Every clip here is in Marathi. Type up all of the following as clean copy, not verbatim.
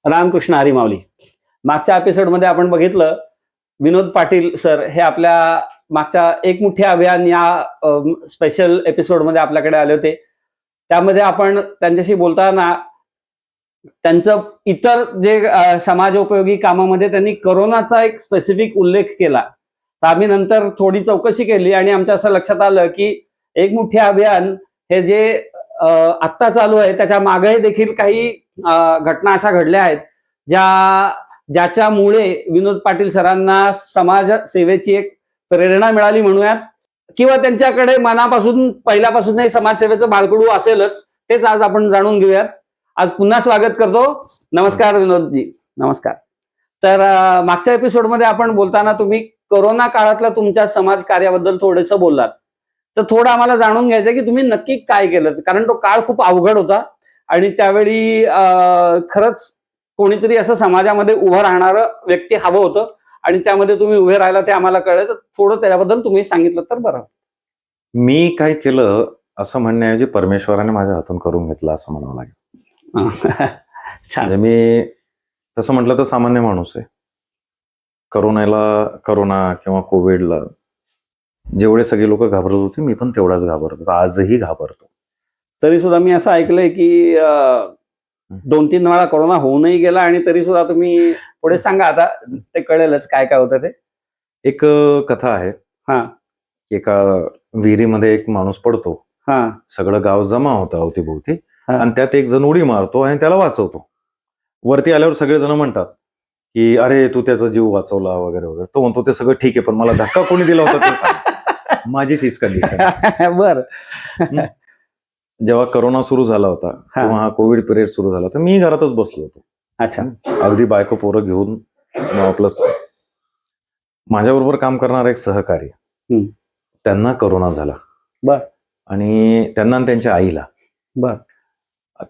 रामकृष्ण हरी माऊली. मागच्या एपिसोडमध्ये आपण बघितलं विनोद पाटील सर हे आपल्या मागच्या एक मुठ्ठी अभियान या स्पेशल एपिसोडमध्ये आपल्याकडे आले होते. त्यामध्ये आपण त्यांच्याशी बोलताना त्यांचं इतर जे समाजोपयोगी कामामध्ये त्यांनी कोरोनाचा एक स्पेसिफिक उल्लेख केला. तर आम्ही नंतर थोडी चौकशी केली आणि आमच्या असं लक्षात आलं की एक मुठ्ठी अभियान हे जे आत्ता चालू आहे त्याच्या मागे देखील काही घटना अशा घडल्या आहेत ज्याच्यामुळे विनोद पाटील सरांना समाज सेवेची एक प्रेरणा मिळाली म्हणूयात, किंवा त्यांच्याकडे मनापासून पहिल्यापासून समाजसेवेचं बाळकडू असेलच. तेच आज आपण जाणून घेऊयात. आज पुन्हा स्वागत करतो. नमस्कार विनोदजी. नमस्कार. तर मागच्या एपिसोडमध्ये आपण बोलताना तुम्ही कोरोना काळातल्या तुमच्या समाज कार्याबद्दल थोडंसं बोललात. तर थोडं आम्हाला जाणून घ्यायचं की तुम्ही नक्की काय केलं, कारण तो काळ खूप अवघड होता आणि त्यावेळी खरंच कोणीतरी असं समाजामध्ये उभं राहणारं व्यक्ती हवं होतं आणि त्यामध्ये तुम्ही उभे राहिला ते आम्हाला कळलं. तर थोडं त्याच्याबद्दल तुम्ही सांगितलं तर बरं. मी काय केलं असं म्हणण्याऐवजी परमेश्वराने माझ्या हातून करून घेतलं असं म्हणावं लागेल. छान. मी तसं म्हटलं तर सामान्य माणूस आहे. कोरोना किंवा कोविडला जेवढे सगळे लोक घाबरत होते मी पण तेवढाच घाबरत होतो, आजही घाबरतो. तरी सुद्धा मी असं ऐकलंय की 2-3 वेळा कोरोना होऊनही गेला आणि तरी सुद्धा तुम्ही पुढे सांगा, आता ते कळेलच काय काय होतं ते. एक कथा आहे. हा. एका विहिरीमध्ये एक माणूस पडतो. हा. सगळं गाव जमा होतं अवतीभोवती हा. आणि त्यात एक जण उडी मारतो आणि त्याला वाचवतो. वरती आल्यावर सगळेजण म्हणतात की अरे तू त्याचा जीव वाचवला वगैरे वगैरे. तो म्हणतो ते सगळं ठीक आहे, पण मला धक्का कोणी दिला होता ते सांग. माझी तीच कंडिशन. बर. जेव्हा कोरोना सुरू झाला होता किंवा हा कोविड पिरियड सुरू झाला तर मी घरातच बसलो होतो. अच्छा. अगदी बायको पोरं घेऊन आपलं. माझ्याबरोबर काम करणारा एक सहकारी, त्यांना कोरोना झाला. बर. आणि त्यांना आणि त्यांच्या आईला. बर.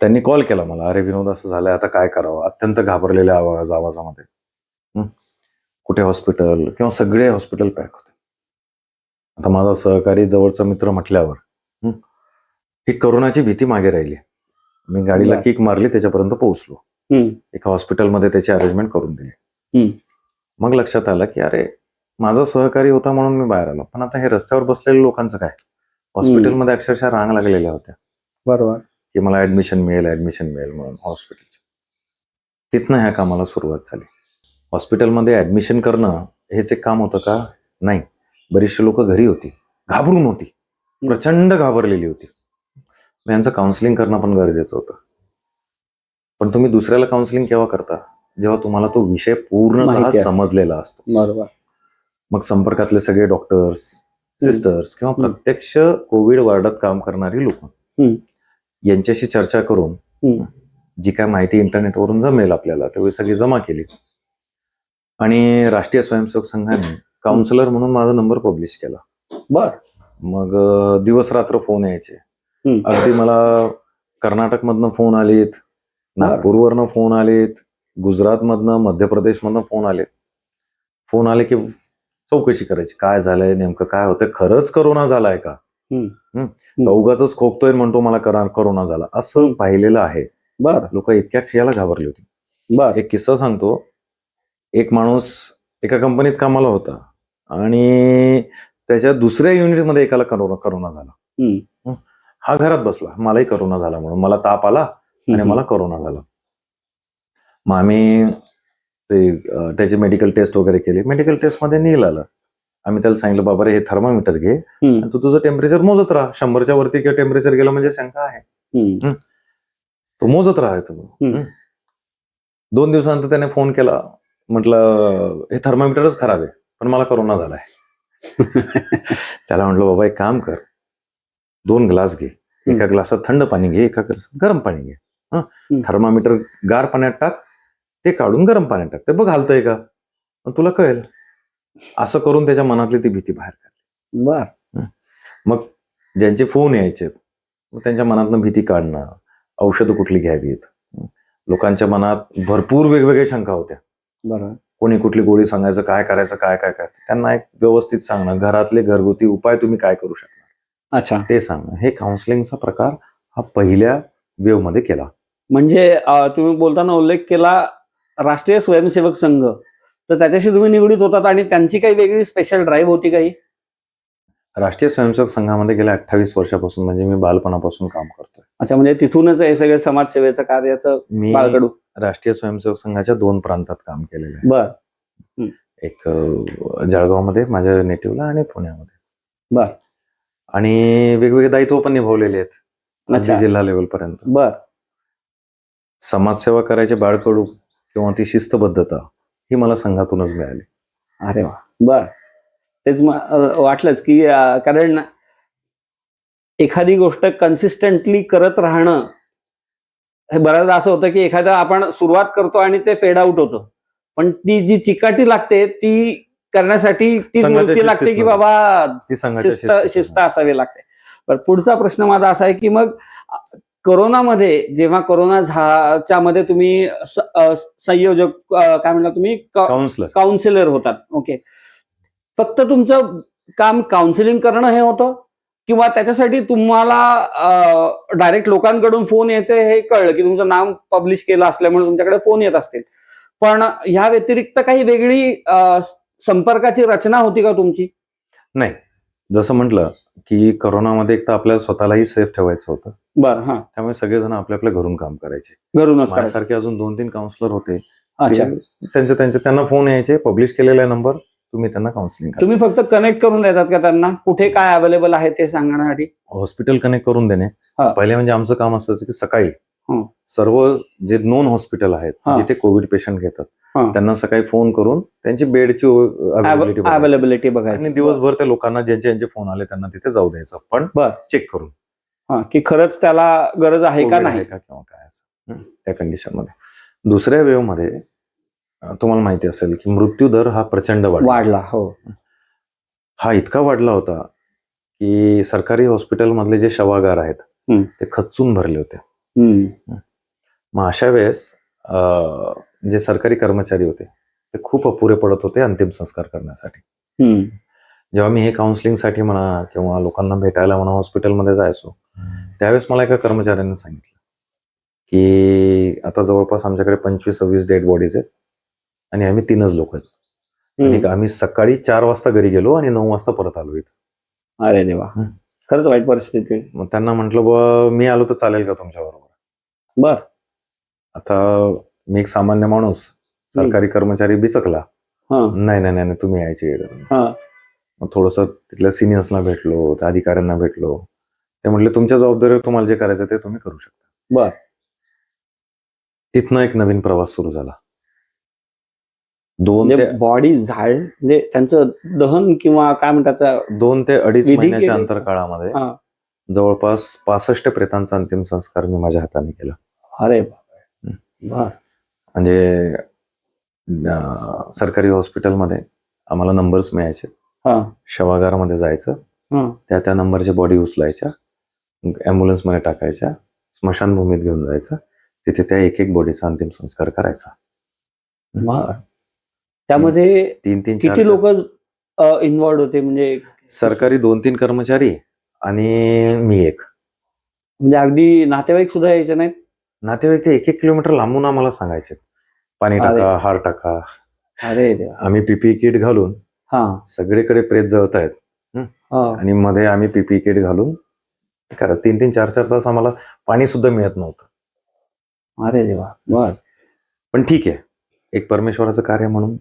त्यांनी कॉल केला मला, अरे विनोद असं झालंय, आता काय करावं. अत्यंत घाबरलेल्या आवाजामध्ये. कुठे हॉस्पिटल किंवा सगळे हॉस्पिटल पॅक होते. आता माझा सहकारी जवळचा मित्र म्हटल्यावर ही कोरोनाची भीती मागे राहिली. मी गाडीला किक मारली, त्याच्यापर्यंत पोहोचलो. एका हॉस्पिटलमध्ये त्याची अरेंजमेंट करून दिली. मग लक्षात आलं की अरे माझा सहकारी होता म्हणून मी बाहेर आलो, पण आता हे रस्त्यावर बसलेल्या लोकांचं काय. हॉस्पिटलमध्ये अक्षरशः रांग लागलेल्या होत्या. बरोबर. की मला ऍडमिशन मिळेल म्हणून हॉस्पिटलची. तिथनं ह्या कामाला सुरुवात झाली. हॉस्पिटलमध्ये ऍडमिशन करणं हेच एक काम होतं का? नाही. बरीचशी लोक घरी होती, घाबरून होती, प्रचंड घाबरलेली होती. यांचं काउन्सिलिंग करणं पण गरजेचं होतं. पण तुम्ही दुसऱ्याला काउन्सिलिंग केव्हा करता? जेव्हा तुम्हाला तो विषय पूर्णतः समजलेला असतो. बरोबर. मग संपर्कातले सगळे डॉक्टर्स, सिस्टर्स किंवा प्रत्यक्ष कोविड वॉर्डात काम करणारी लोक यांच्याशी चर्चा करून जी काय माहिती इंटरनेटवरून जमेल आपल्याला तेवढी सगळी जमा केली आणि राष्ट्रीय स्वयंसेवक संघाने काउन्सिलर म्हणून माझा नंबर पब्लिश केला. बर. मग दिवस रात्र फोन यायचे. अगदी मला कर्नाटकमधनं फोन आलेत, नागपूरवरनं फोन आलेत, गुजरातमधनं, मध्य प्रदेशमधनं फोन आले की चौकशी करायची, काय झालंय नेमकं, काय होतंय, खरंच कोरोना झालाय का, उगाच खोकतोय म्हणतो मला कोरोना झाला, असं पाहिलेलं आहे. लोक इतक्या क्षयाला घाबरली होती. एक किस्सा सांगतो. एक माणूस एका कंपनीत कामाला होता आणि त्याच्या दुसऱ्या युनिटमध्ये एकाला कोरोना झाला. हा घरात बसला, मलाही कोरोना झाला म्हणून. मला ताप आला आणि मला कोरोना झाला. मग आम्ही त्याची मेडिकल टेस्ट वगैरे केली. मेडिकल टेस्ट मध्ये नील आलं. आम्ही त्याला सांगितलं, बाबा रे हे थर्मामीटर घे, तू तुझं टेम्परेचर मोजत राहा. 100च्या वरती किंवा टेम्परेचर गेलं म्हणजे शंका आहे. तो मोजत राहायचं. 2 दिवसानंतर त्याने फोन केला, म्हटलं हे थर्मामीटरच खराब आहे, पण मला कोरोना झालाय. त्याला म्हटलं, बाबा एक काम कर, 2 ग्लास घे, एका ग्लासात थंड पाणी घे, एका ग्लासात गरम पाणी घे. थर्मामीटर गार पाण्यात टाक, ते काढून गरम पाण्यात टाक, ते बघ हालतंय का, तुला कळेल. असं करून त्याच्या मनातली ती भीती बाहेर काढली. बर. मग ज्यांचे फोन यायचे त्यांच्या मनातनं भीती काढणं, औषधं कुठली घ्यावीत. लोकांच्या मनात भरपूर वेगवेगळ्या शंका होत्या. बरोबर. कोणी कुठली गोळी सांगायचं, काय करायचं, काय काय काय. त्यांना एक व्यवस्थित सांगणं, घरातले घरगुती उपाय तुम्ही काय करू शकणार, अच्छा, ते सांगणं. हे काउन्सिलिंगचा प्रकार हा पहिल्या वेव्ह मध्ये केला. म्हणजे तुम्ही बोलताना उल्लेख केला राष्ट्रीय स्वयंसेवक संघ, तर त्याच्याशी तुम्ही निगडीत होतात आणि त्यांची काही वेगळी स्पेशल ड्राईव्ह होती काही? राष्ट्रीय स्वयंसेवक संघामध्ये गेल्या 28 वर्षापासून म्हणजे मी बालपणापासून काम करतोय. अच्छा, म्हणजे तिथूनच हे सगळे समाजसेवेचं कार्याचं मी बाळकडू. राष्ट्रीय स्वयंसेवक संघाच्या 2 प्रांतात काम केलेलं आहे. बर एक जळगावमध्ये माझ्या नेटिव्हला आणि पुण्यामध्ये. बर आणि वेगवेगळे दायित्व पण निभावलेले आहेत अगदी अच्छा. जिल्हा लेवल पर्यंत. बर समाजसेवा करायचे बाळकडू किंवा ती शिस्तबद्धता ही मला संघातूनच मिळाली. अरे वा. बर तेच वाटलंच की कारण एखादी गोष्ट कन्सिस्टंटली करत राहणं, हे बऱ्याचदा असं होतं की एखादं आपण सुरुवात करतो आणि ते फेड आउट होतं, पण ती जी चिकाटी लागते ती करण्यासाठी तीच संघाच्या वृत्ती लागते की शिस्तीत बाबा ती संघाच्या शिस्त शिस्तीत शिस्त असावी लागते. पण पुढचा प्रश्न माझा असा आहे की मग कोरोनामध्ये जेव्हा च्या मध्ये तुम्ही संयोजक काय म्हणला तुम्ही, काउन्सिलर. काउन्सिलर होतात. ओके. फक्त तुमचं काम काउन्सिलिंग करणं हे होतं, किंवा त्याच्यासाठी तुम्हाला डायरेक्ट लोकांकडून फोन यायचे हे कळलं की तुमचं नाव पब्लिश केलं असल्यामुळे तुमच्याकडे फोन येत असतील, पण ह्या व्यतिरिक्त काही वेगळी संपर्काची रचना होती का तुमची? नाही, जसं म्हटलं की कोरोनामध्ये एक तर आपल्याला स्वतःलाही सेफ ठेवायचं होतं. बरं. हा, त्यामुळे सगळेजण आपल्या आपल्या घरून काम करायचे. घरूनच करायचं. माझ्यासारखे अजून 2-3 काउन्सिलर होते. अच्छा. त्यांना फोन यायचे, पब्लिश केलेला नंबर, तुम्ही त्यांना काउन्सिलिंग करा. तुम्ही फक्त कनेक्ट करून देतात का त्यांना, कुठे काय अवेलेबल आहे ते सांगण्यासाठी? हॉस्पिटल कनेक्ट करून देणे. हा. पहिले म्हणजे आमचं काम असायचं की सकाळी हं. सर्व जे नोन हॉस्पिटल आहेत हा. जिथे कोविड पेशंट घेतात हा. त्यांना सकाळी फोन करून त्यांची बेडची अवेलेबिलिटी बघायची आणि दिवसभर त्या लोकांना ज्यांचे फोन आले त्यांना तिथे जाऊ द्यायचं, पण बर. चेक करून हा, की खरंच त्याला गरज आहे का कोविड नाही आहे का किंवा काय असं त्या कंडिशन मध्ये. दुसऱ्या वेव्ह मध्ये तुम्हाला माहिती असेल की मृत्यू दर हा प्रचंड वाढला. हो. हा इतका वाढला होता की सरकारी हॉस्पिटल मधले जे शवागार आहेत ते खच्चून भरले होते. मग अशा वेळेस जे सरकारी कर्मचारी होते ते खूप अपुरे पडत होते अंतिम संस्कार करण्यासाठी. जेव्हा मी हे काउन्सिलिंगसाठी म्हणा किंवा लोकांना भेटायला म्हणा हॉस्पिटलमध्ये जायचो, त्यावेळेस मला एका कर्मचाऱ्याने सांगितलं की आता जवळपास आमच्याकडे 25-26 डेड बॉडीज आहेत आणि आम्ही 3च लोक आहेत. आणि आम्ही सकाळी 4 वाजता घरी गेलो आणि 9 वाजता परत आलो इथं. अरे देवा, खरंच वाईट परिस्थिती. मग त्यांना म्हटलं बा मी आलो तर चालेल का तुमच्या बरोबर? बर. आता मी एक सामान्य माणूस, सरकारी कर्मचारी बिचकला. नाही नाही नाही तुम्ही यायची. मग थोडस तिथल्या सिनियर्सना भेटलो, त्या अधिकाऱ्यांना भेटलो. ते म्हटले तुमच्या जबाबदारीवर तुम्हाला जे करायचं ते तुम्ही करू शकता. बर. तिथनं एक नवीन प्रवास सुरू झाला. बॉडी म्हणजे त्यांचं दहन किंवा काय म्हणतात 2 ते 2.5 महिन्याच्या अंतरकाळामध्ये जवळपास 65 प्रेतांचा अंतिम संस्कार मी माझ्या हाताने केला. अरे बाबा. म्हणजे सरकारी हॉस्पिटलमध्ये आम्हाला नंबर्स मिळायचे. शवागारमध्ये जायचं, त्या नंबरच्या बॉडी उचलायच्या, ॲम्ब्युलन्स मध्ये टाकायच्या, स्मशानभूमीत घेऊन जायचं, तिथे त्या एक बॉडीचा अंतिम संस्कार करायचा. त्यामध्ये 3-3 किती लोक इन्व्हॉल्ड होते? म्हणजे सरकारी 2-3 कर्मचारी आणि मी एक. म्हणजे अगदी नातेवाईक सुद्धा यायचे नाहीत? नातेवाईक ते 1-1 किलोमीटर लांबून आम्हाला सांगायचे पाणी टाका, हार टाका. अरे आम्ही पीपीई किट घालून सगळीकडे प्रेत जळत आहेत आणि मध्ये आम्ही पीपीई किट घालून करा. 3-3, 4-4 तास आम्हाला पाणी सुद्धा मिळत नव्हतं. अरे देवा. बर. पण ठीक आहे, एक परमेश्वराचं कार्य म्हणून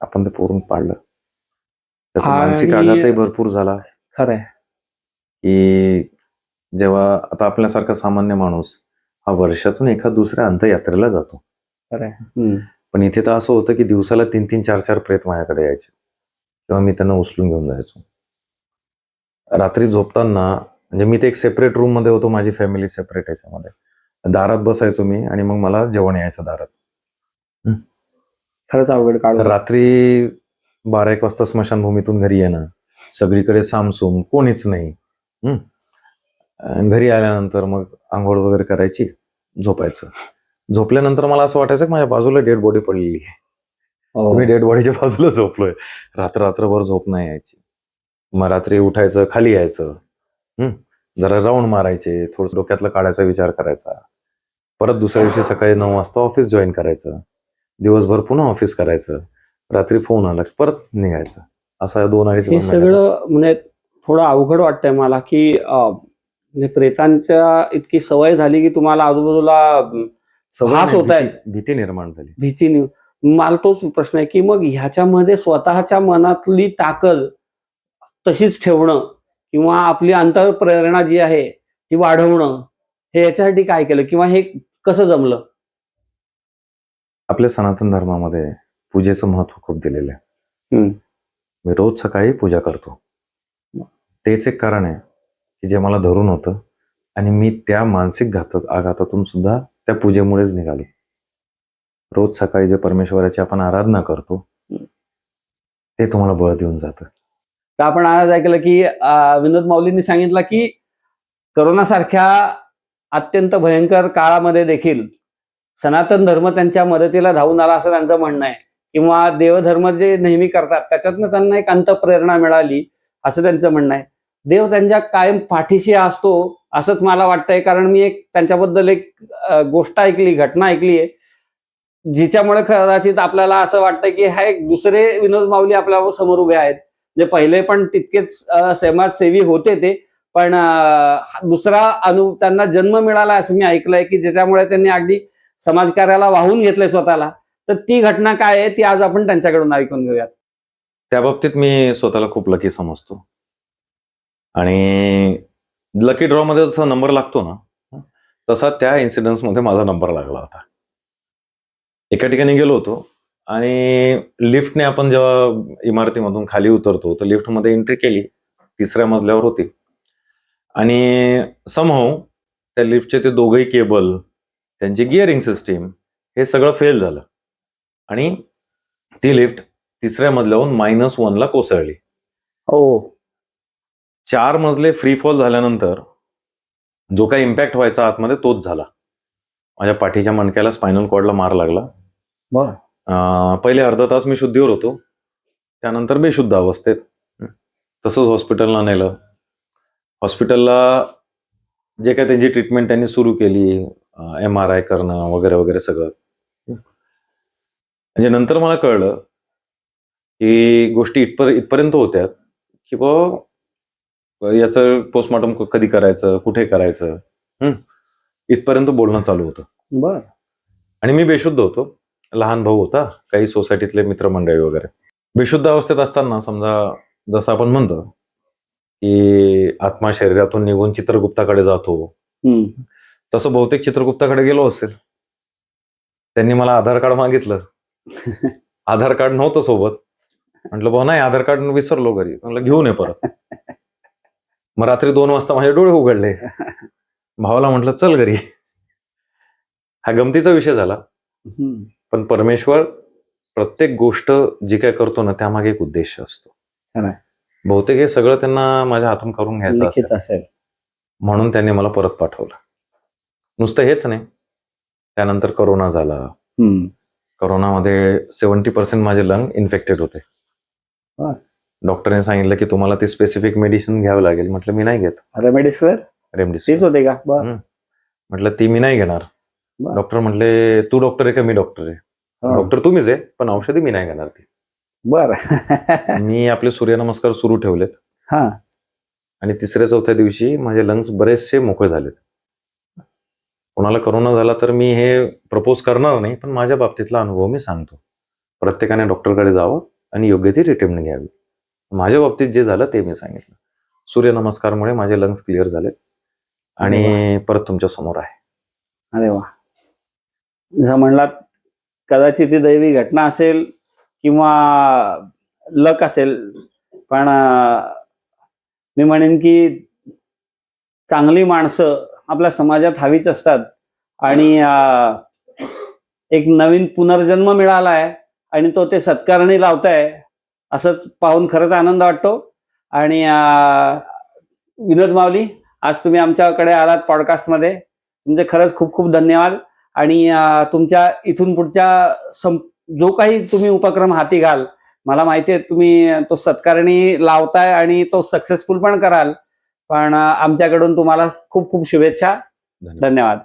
आपण ते पूर्ण पाडलं. त्याचा मानसिक आघातही भरपूर झाला. खरंय की जेव्हा आता आपल्यासारखा सामान्य माणूस हा वर्षातून एखाद दुसऱ्या अंत्ययात्रेला जातो. पण इथे तर असं होतं की दिवसाला 3-3, 4-4 प्रेत माझ्याकडे यायचे, तेव्हा मी त्यांना उचलून घेऊन जायचो. रात्री झोपताना म्हणजे मी ते एक सेपरेट रूम मध्ये होतो, माझी फॅमिली सेपरेट. याच्यामध्ये दारात बसायचो मी आणि मग मला जेवण यायचं दारात. खरंच अवघड काळ. रात्री 12-1 वाजता स्मशानभूमीतून घरी येणं, सगळीकडे सामसूम, कोणीच नाही. घरी आल्यानंतर मग आंघोळ वगैरे करायची, झोपायचं. झोपल्यानंतर मला असं वाटायचं की माझ्या बाजूला डेड बॉडी पडलेली आहे, मी डेड बॉडीच्या बाजूला झोपलोय. रात्रभर झोप नाही यायची. मग रात्री उठायचं, खाली यायचं, जरा राऊंड मारायचे, थोडं डोक्यातलं काढायचा विचार करायचा. परत दुसऱ्या दिवशी सकाळी 9 वाजता ऑफिस जॉईन करायचं. दिवसभर पुन्हा ऑफिस करायचं, रात्री फोन आला की परत निघायचं, असा 2-2.5 हे सगळं म्हणजे थोडं अवघड वाटतंय मला, की म्हणजे प्रेतांच्या इतकी सवय झाली की तुम्हाला आजूबाजूला भास होत आहेत, भीती निर्माण झाली. भीती. मला तोच प्रश्न आहे की मग ह्याच्यामध्ये स्वतःच्या मनातली ताकद तशीच ठेवणं किंवा आपली अंतःप्रेरणा जी आहे ती वाढवणं, हे याच्यासाठी काय केलं किंवा हे कसं जमलं? आपल्या सनातन धर्मामध्ये पूजेचं महत्व खूप दिलेलं आहे. हम्म. मी रोज सकाळी पूजा करतो. तेच एक कारण आहे की जे मला धरून होतं आणि मी त्या मानसिक आघातातून सुद्धा त्या पूजेमुळेच निघालो. रोज सकाळी जे परमेश्वराची आपण आराधना करतो ते तुम्हाला बळ देऊन जातं. तर आपण आज ऐकलं की विनोद माऊलींनी सांगितलं की करोनासारख्या अत्यंत भयंकर काळामध्ये देखील सनातन धर्म त्यांच्या मदतीला धावून आला असं त्यांचं म्हणणं आहे, किंवा देवधर्म जे नेहमी करतात त्याच्यातनं त्यांना एक अंतःप्रेरणा मिळाली असं त्यांचं म्हणणं आहे. देव त्यांच्या कायम पाठीशी असतो असंच मला वाटतंय, कारण मी एक त्यांच्याबद्दल एक गोष्ट ऐकली, घटना ऐकली आहे, जिच्यामुळे कदाचित आपल्याला असं वाटतं की हा एक दुसरे विनोद माऊली आपल्या समोर उभे आहेत. जे पहिले पण तितकेच समाजसेवी होते ते, पण दुसरा त्यांना जन्म मिळाला असं मी ऐकलंय, की ज्याच्यामुळे त्यांनी अगदी समाजकार्याला वाहून घेतलंय स्वतःला. तर ती घटना काय आहे ती आज आपण त्यांच्याकडून ऐकून घेऊयात. त्या बाबतीत मी स्वतःला खूप लकी समजतो. आणि लकी ड्रॉ मध्ये जसा नंबर लागतो ना, तसा त्या इन्सिडेंट्स मध्ये माझा नंबर लागला होता. एका ठिकाणी गेलो होतो आणि लिफ्टने आपण जेव्हा इमारतीमधून खाली उतरतो तर लिफ्टमध्ये एंट्री केली, 3ऱ्या मजल्यावर होती आणि समहाऊ त्या लिफ्टचे ते दोघंही केबल, त्यांची गिअरिंग सिस्टीम हे सगळं फेल झालं आणि ती लिफ्ट 3ऱ्या मजल्यावरून -1 कोसळली. हो. 4 मजले फ्री फॉल झाल्यानंतर जो काही इम्पॅक्ट व्हायचा आतमध्ये तोच झाला. माझ्या पाठीच्या मणक्याला स्पायनल कॉर्डला मार लागला. पहिले अर्धा तास मी शुद्धीवर होतो, त्यानंतर बेशुद्ध अवस्थेत. तसंच हॉस्पिटलला नेलं. हॉस्पिटलला जे काही त्यांची ट्रीटमेंट त्यांनी सुरू केली, MRI करणं वगैरे वगैरे सगळं. म्हणजे नंतर मला कळलं की गोष्टी इथपर्यंत होत्या की याचं पोस्टमॉर्टम कधी करायचं, कुठे करायचं, इथपर्यंत बोलणं चालू होतं. बर. आणि मी बेशुद्ध होतो. लहान भाऊ होता, काही सोसायटीतले मित्रमंडळी वगैरे. बेशुद्ध अवस्थेत असताना समजा जसं आपण म्हणतो की आत्मा शरीरातून निघून चित्रगुप्ताकडे जातो, तसं बहुतेक चित्रगुप्ताकडे गेलो असेल. त्यांनी मला आधार कार्ड मागितलं. आधार कार्ड नव्हतं सोबत. म्हटलं भाऊ नाही, आधार कार्ड विसरलो घरी. म्हटलं घेऊन ये परत. मग रात्री 2 वाजता माझे डोळे उघडले. भावाला म्हटलं चल घरी. हा गमतीचा विषय झाला. पण परमेश्वर प्रत्येक गोष्ट जी काय करतो ना त्यामागे एक उद्देश असतो. बहुतेक हे सगळं त्यांना माझ्या हातून करून घ्यायचं असेल म्हणून त्यांनी मला परत पाठवलं. नुसतं हेच नाही, त्यानंतर कोरोना झाला. कोरोनामध्ये 70% माझे लंग इन्फेक्टेड होते. डॉक्टरने सांगितलं की तुम्हाला ते स्पेसिफिक मेडिसिन घ्यावं लागेल. म्हटलं मी नाही घेत. रेमडेसिवीर होते का? म्हटलं ती मी नाही घेणार. डॉक्टर म्हटले तू डॉक्टर आहे का मी डॉक्टर आहे? डॉक्टर तुम्हीच आहे, पण औषधी मी नाही घेणार ती. मी आपले सूर्यनमस्कार सुरू ठेवलेत आणि 3ऱ्या-4थ्या दिवशी माझे लंग्स बरेचसे मोकळे झालेत. कोणाला कोरोना झाला तर मी हे प्रपोज करणार नाही, पण माझ्या बाबतीतला अनुभव मी सांगतो. प्रत्येकाने डॉक्टरकडे जावं आणि योग्य ती ट्रीटमेंट घ्यावी. माझ्या बाबतीत जे झालं ते मी सांगितलं. सूर्यनमस्कारमुळे माझे लंग्स क्लिअर झाले आणि परत तुमच्या समोर आहे. अरे वा. जसं म्हणलात, कदाचित ती दैवी घटना असेल किंवा लक असेल, पण मी म्हणेन की चांगली माणसं आपल्या समाजात हवीच असतात आणि एक नवीन पुनर्जन्म मिळाला आहे आणि तो ते सत्कारणी लावताय असंच पाहून खरंच आनंद वाटतो. आणि विनोद माऊली, आज तुम्ही आमच्याकडे आलात पॉडकास्टमध्ये, तुमचे खरंच खूप खूप धन्यवाद. आणि तुमच्या इथून पुढच्या जो काही तुम्ही उपक्रम हाती घाल, मला माहिती आहे तुम्ही तो सत्कारणी लावताय आणि तो सक्सेसफुल पण कराल. पण आमच्याकडून तुम्हाला खूप खूप शुभेच्छा. धन्यवाद.